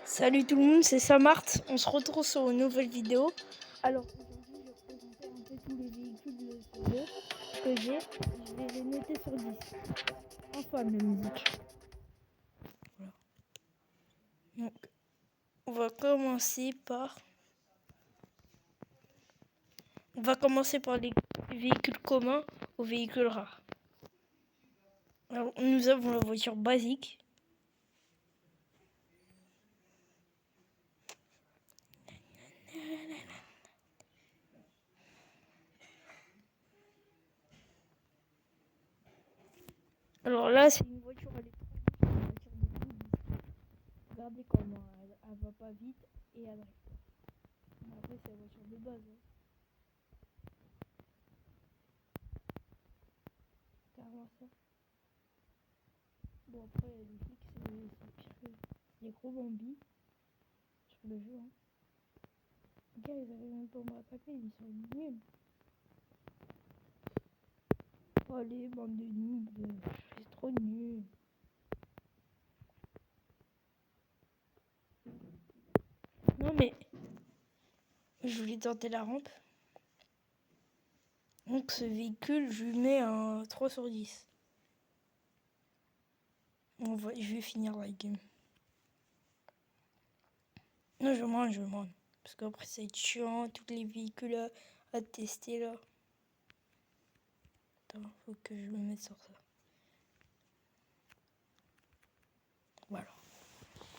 Salut tout le monde, c'est Samart. On se retrouve sur une nouvelle vidéo. Alors aujourd'hui, je vais présenter un peu tous les véhicules sur deux que j'ai. Je vais les noter sur 10. Enfin, de musique. Voilà. Donc, on va commencer par les véhicules communs aux véhicules rares. Alors, nous avons la voiture basique. Alors là, c'est une voiture électrique, une voiture de 2010. Regardez comment elle va pas vite et elle arrive pas. Mais après, c'est la voiture de base. Carrément ça. Bon, après, les flics, c'est pire que les gros bambis sur le jeu. Les gars, ils arrivent même pas à m'attaquer, ils sont nuls. Oh, allez, bande de nuls, c'est trop nul. Non, mais je voulais tenter la rampe. Donc, ce véhicule, je lui mets un 3 sur 10. Je vais finir la game. Non, je mange. Parce qu'après, ça va être chiant, tous les véhicules à tester là. Attends, faut que je me mette sur ça. Voilà.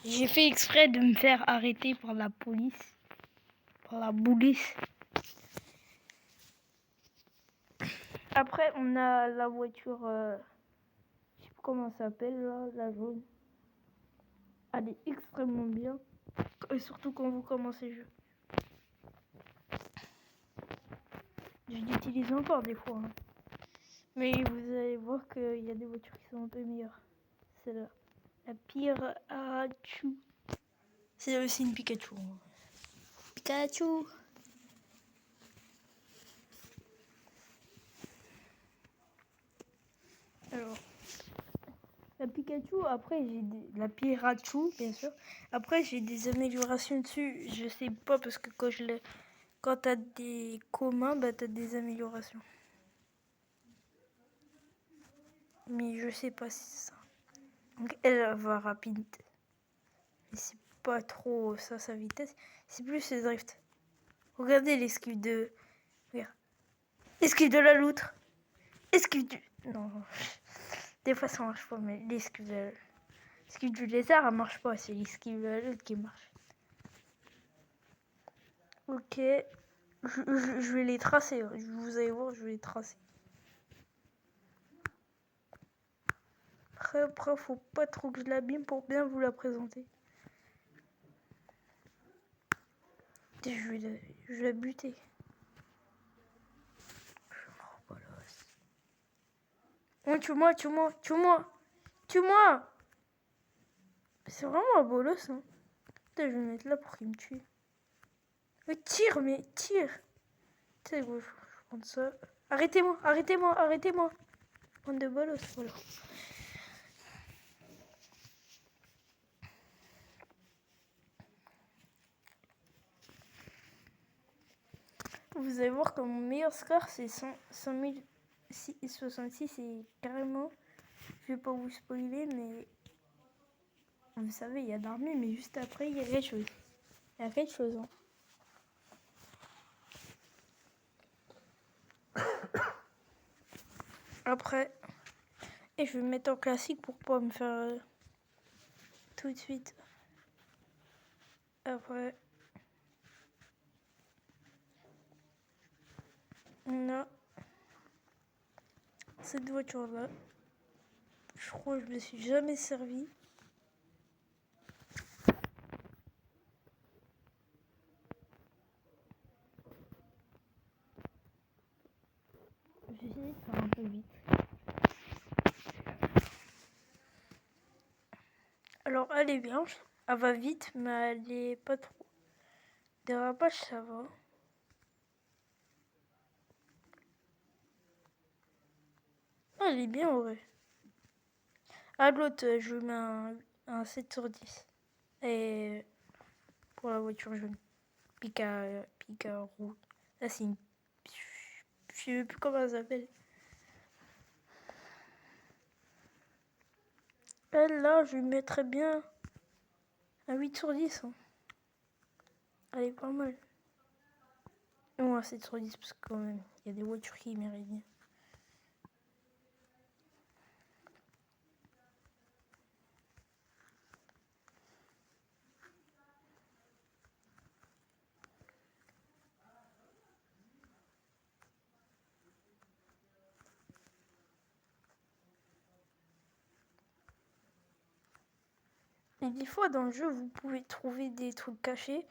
J'ai fait exprès de me faire arrêter par la police. Par la police. Après, on a la voiture, je sais pas comment ça s'appelle là, la jaune. Elle est extrêmement bien. Et surtout quand vous commencez le jeu. Je l'utilise encore des fois. Hein. Mais vous allez voir qu'il y a des voitures qui sont un peu meilleures. Celle-là. La Pikachu. C'est aussi une Pikachu. Pikachu. Alors. La Pikachu, après la Pirachu, bien sûr. Après j'ai des améliorations dessus. Je sais pas parce que quand t'as des communs, bah t'as des améliorations. Mais je sais pas si c'est ça. Donc elle va rapide. Mais c'est pas trop ça sa vitesse. C'est plus le drift. Regardez l'esquive de. Regarde. Esquive de la loutre. Esquive du. Non. Des fois ça marche pas, mais l'esquive du lézard elle marche pas. C'est l'esquive de la loutre qui marche. Ok. Je vais les tracer. Vous allez voir, je vais les tracer. Après, faut pas trop que je l'abîme pour bien vous la présenter. Je vais la buter. Oh, tue-moi. C'est vraiment un bolos, hein. Putain, je vais me mettre là pour qu'il me tue. Tire. Tu sais, je vais prendre ça. Arrêtez-moi. Bande de bolos, voilà. Vous allez voir que mon meilleur score, c'est 100 066 et carrément, je vais pas vous spoiler, mais vous savez, il y a l'armée, mais juste après, il y a quelque chose. Hein. Après, et je vais me mettre en classique pour pas me faire tout de suite. Après, on a cette voiture-là. Je crois que je me suis jamais servi. Je vais essayer de faire un peu vite. Alors, elle est bien. Elle va vite, mais elle est pas trop. Dérapage, ça va. Ah, elle est bien, en vrai. À l'autre, je mets un 7 sur 10. Et pour la voiture jaune. Pika roux. Là, c'est une... Je sais plus comment elle s'appelle. Elle, là, je lui mettrais bien un 8 sur 10. Hein. Elle est pas mal. Non, un 7 sur 10, parce que quand même, il y a des voitures qui méritent bien. Et des fois, dans le jeu, vous pouvez trouver des trucs cachés.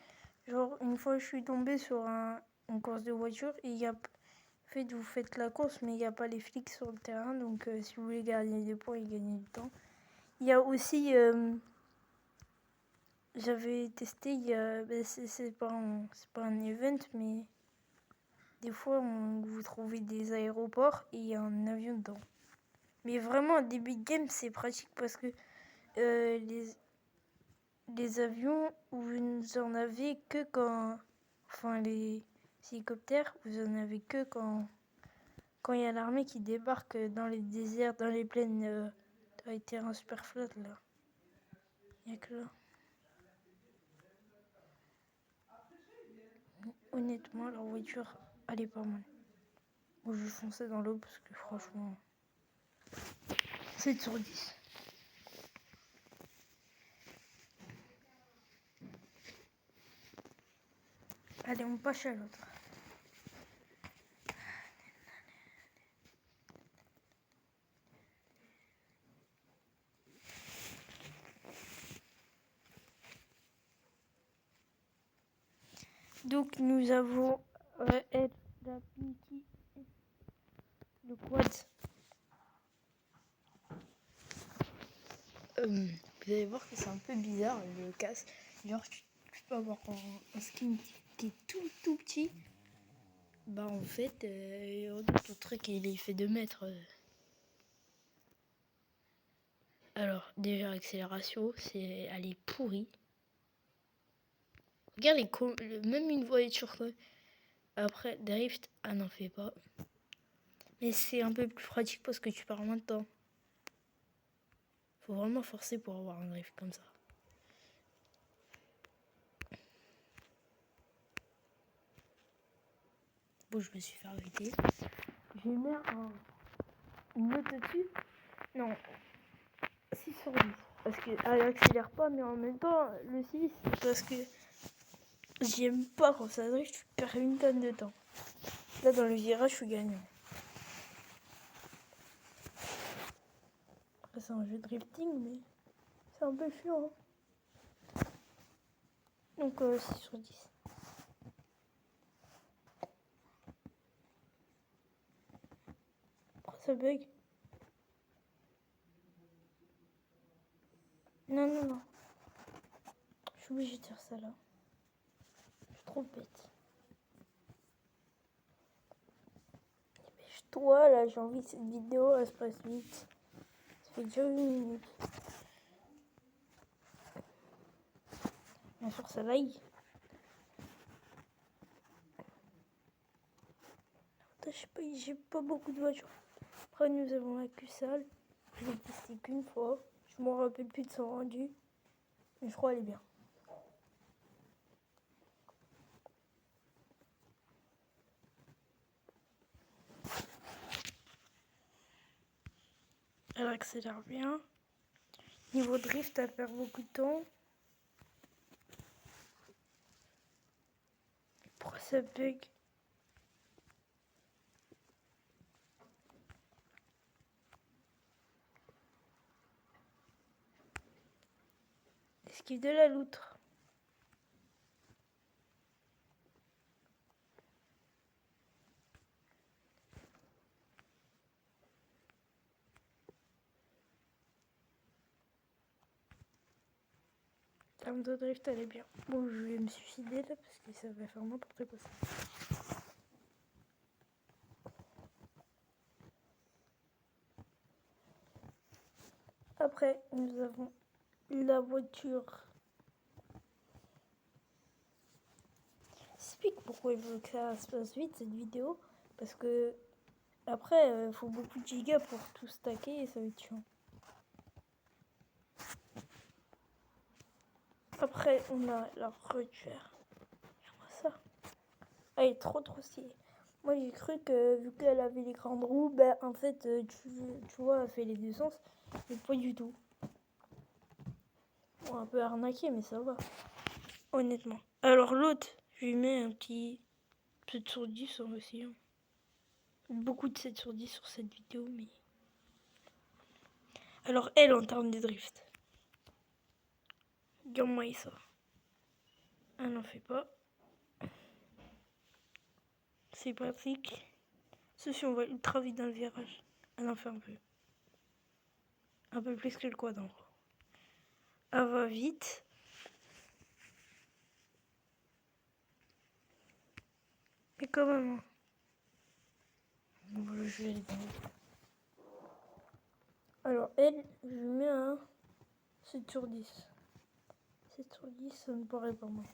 Genre, une fois, je suis tombée sur une course de voiture et il y a... En fait, vous faites la course, mais il n'y a pas les flics sur le terrain. Donc, si vous voulez gagner des points et gagner du temps. Il y a aussi... j'avais testé, il y a... Ben, c'est pas un event, mais... Des fois, vous trouvez des aéroports et il y a un avion dedans. Mais vraiment, au début de game, c'est pratique parce que les avions, vous en avez que quand... Enfin, les hélicoptères, vous en avez que quand il y a l'armée qui débarque dans les déserts, dans les plaines, dans les terrains super flats, là. Il n'y a que là. Honnêtement, leur voiture, elle est pas mal. Moi, je fonçais dans l'eau parce que franchement... 7 sur 10. Allez, on passe à l'autre. Donc, nous avons elle, la Pinky, le quad. Vous allez voir que c'est un peu bizarre le casque. Genre, tu peux avoir un skin qui est tout petit. Bah, en fait, ton truc il est fait 2 mètres. Alors, déjà, accélération, elle est pourrie. Regarde, même une voiture. Après, drift, n'en fait pas. Mais c'est un peu plus pratique parce que tu pars moins de temps. Faut vraiment forcer pour avoir un drift comme ça. Bon, je me suis fait arrêter. J'ai mis une note dessus. Non, 6 sur 10. Parce qu'elle accélère pas, mais en même temps, le 6, parce que j'aime pas quand ça drift, je perds une tonne de temps. Là, dans le virage, je suis gagnant. Après, c'est un jeu de drifting, mais c'est un peu chiant. Hein. Donc, 6 sur 10. Pourquoi ça bug? Non. Je suis obligée de faire ça là. Je suis trop bête. Dépêche-toi, là, j'ai envie que cette vidéo, elle se passe vite. Ça fait déjà 8 minutes. Bien sûr, ça vaille. Je sais pas, j'ai pas beaucoup de voitures. Après, nous avons la Q-Salle. Je l'ai testé qu'une fois. Je m'en rappelle plus de son rendu. Mais je crois qu'elle est bien. Elle accélère bien. Niveau drift, elle perd beaucoup de temps. Pourquoi ça bug? Esquive de la loutre. Terme de drift, elle est bien. Bon, je vais me suicider là parce que ça va faire n'importe quoi ça. Après, nous avons la voiture t'explique pourquoi il veut que ça se passe vite cette vidéo. Parce que après, faut beaucoup de gigas pour tout stacker et ça va être chiant. Après, on a la Roger. Regarde-moi ça. Elle est trop stylée. Moi, j'ai cru que vu qu'elle avait les grandes roues, ben en fait, tu vois, elle fait les deux sens. Mais pas du tout. Bon, un peu arnaqué, mais ça va. Honnêtement. Alors l'autre, je lui mets un petit 7 sur 10 aussi. Hein. Beaucoup de 7 sur 10 sur cette vidéo, mais... Alors elle, en termes de drift. Regarde-moi ça. Elle n'en fait pas. C'est pratique. Ceci, on va ultra vite dans le virage. Elle en fait un peu. Un peu plus que le quad en gros. Elle va vite. Mais quand même. On va le jouer les gars. Alors elle, je lui mets un 7 sur 10. 7 sur 10, ça me paraît pas mal.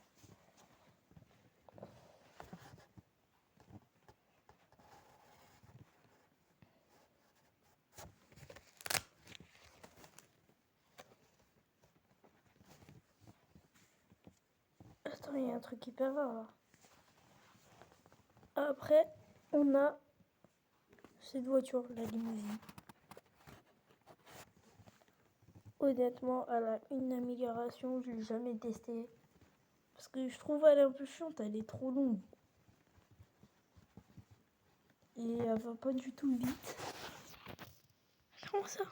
Attends, il y a un truc hyper rare là. Après, on a cette voiture, la limousine. Honnêtement, elle a une amélioration, je l'ai jamais testée. Parce que je trouve elle est un peu chiante, elle est trop longue. Et elle va pas du tout vite. Comment ça?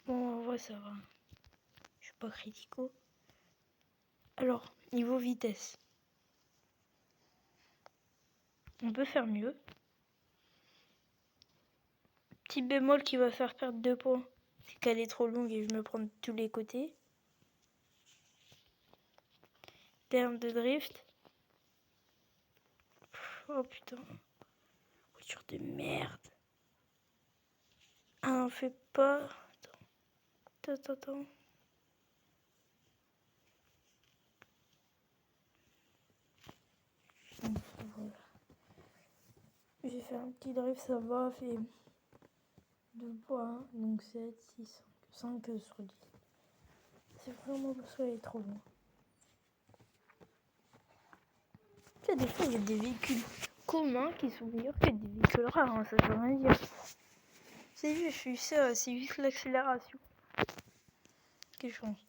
Bon, en vrai, ça va. Je suis pas critico. Alors, niveau vitesse. On peut faire mieux. Petit bémol qui va faire perdre 2 points. C'est qu'elle est trop longue et je me prends de tous les côtés. Terme de drift. Oh putain. Voiture de merde. Ah, on fait pas. Attends. Voilà. J'ai fait un petit drift, ça va, fait 2 points, donc 7, 6, 5 sur 10. C'est vraiment parce qu'elle est trop loin. Tu sais, des fois, il y a des véhicules communs qui sont meilleurs que des véhicules rares, hein, ça veut rien dire. C'est juste, je suis ça, c'est juste l'accélération qui change.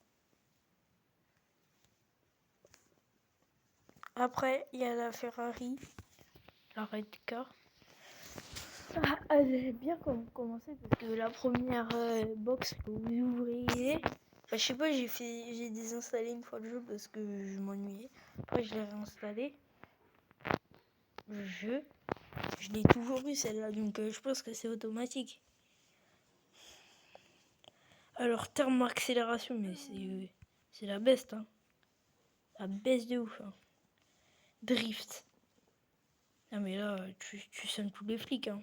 Après, il y a la Ferrari, la Red Car. Ah, elle est bien commencé parce que la première box que vous ouvriez, je sais pas, j'ai désinstallé une fois le jeu parce que je m'ennuyais. Après, je l'ai réinstallé. Le jeu, je l'ai toujours eu celle-là, donc je pense que c'est automatique. Alors, terme accélération, mais c'est la best, hein. La best de ouf, hein. Drift. Ah, mais là, tu sonnes tous les flics, hein.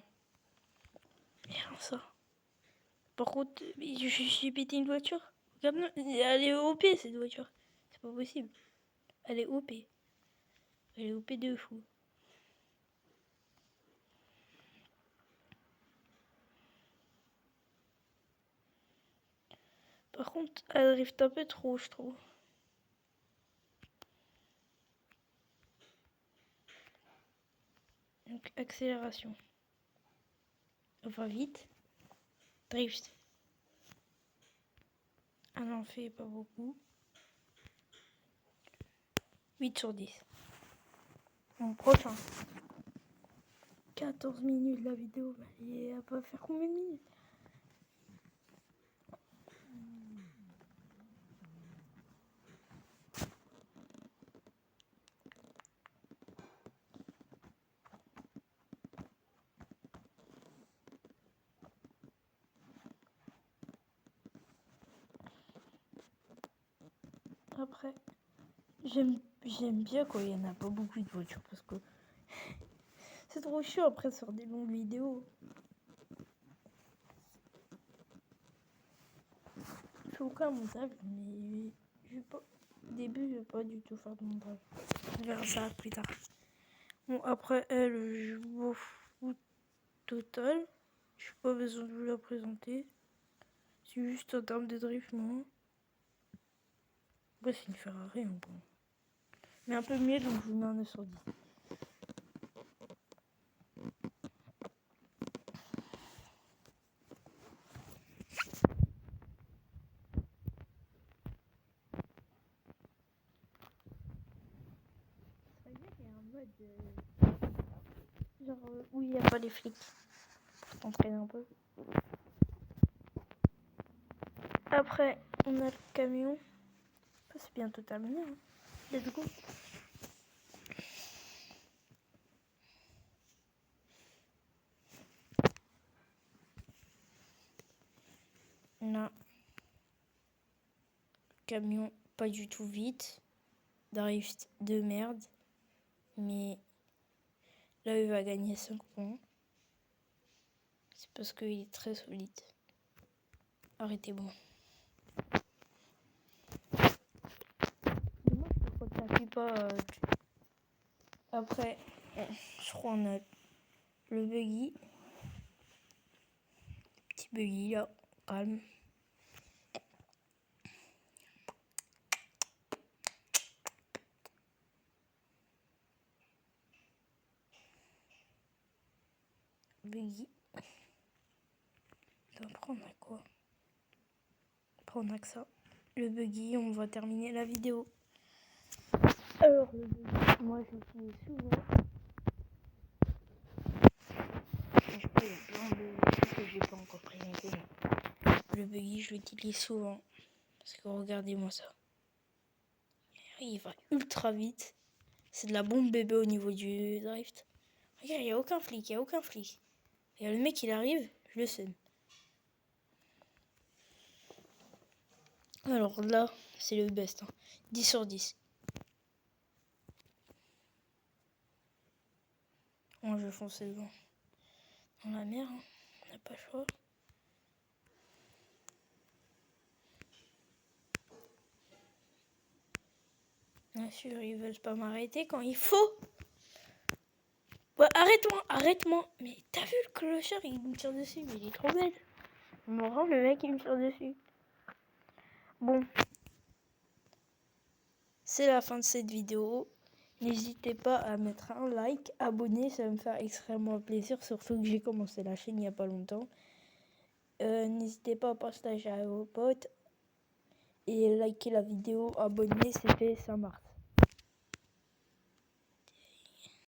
Merde, ça. Par contre, j'ai pété une voiture. Regarde, elle est OP cette voiture. C'est pas possible. Elle est OP. Elle est OP de fou. Par contre, elle drift un peu trop, je trouve. Donc, accélération. On va vite. Drift. Elle en fait pas beaucoup. 8 sur 10. Mon prochain. 14 minutes la vidéo. Et elle va faire combien de minutes? Après, j'aime bien quand il n'y en a pas beaucoup de voitures parce que c'est trop chiant après sur des longues vidéos. Je fais aucun montage, mais je sais pas. Au début, je vais pas du tout faire de mon drive. On verra ça plus tard. Bon, après, elle, je m'en fous total. Je n'ai pas besoin de vous la présenter. C'est juste en termes de drift, non. Ouais, c'est une Ferrari, hein, bon. Mais un peu mieux, donc je vous mets un 9 sur 10. Genre où il n'y a pas les flics. Pour t'entraîner un peu. Après, on a le camion. C'est bientôt terminé. Hein. Let's go. On a camion pas du tout vite. Drift de merde. Mais là, il va gagner 5 points. C'est parce qu'il est très solide. Arrêtez-moi. Dommage que quand t'appuies pas... Après, je crois on a le buggy. Petit buggy là, calme. Buggy. Après on a quoi? Après on a que ça. Le buggy, on va terminer la vidéo. Alors le buggy, moi je l'utilise souvent. Je peux, il y a plein de trucs que j'ai pas encore présenté. Le buggy, je l'utilise souvent. Parce que regardez-moi ça. Il va ultra vite. C'est de la bombe bébé au niveau du drift. Regarde, il n'y a aucun flic, il n'y a aucun flic. Et le mec, il arrive, je le sème. Alors là, c'est le best. Hein. 10 sur 10. Moi, je vais foncer devant. Dans la mer, hein. On n'a pas le choix. Bien sûr, ils veulent pas m'arrêter quand il faut. Ouais, arrête-moi, arrête-moi. Mais t'as vu le clochard, il me tire dessus, mais il est trop belle. Je me rends, le mec, il me tire dessus. Bon. C'est la fin de cette vidéo. N'hésitez pas à mettre un like, abonner, ça va me faire extrêmement plaisir, surtout que j'ai commencé la chaîne il n'y a pas longtemps. N'hésitez pas à partager à vos potes et liker la vidéo, abonner, c'était Saint-Martin.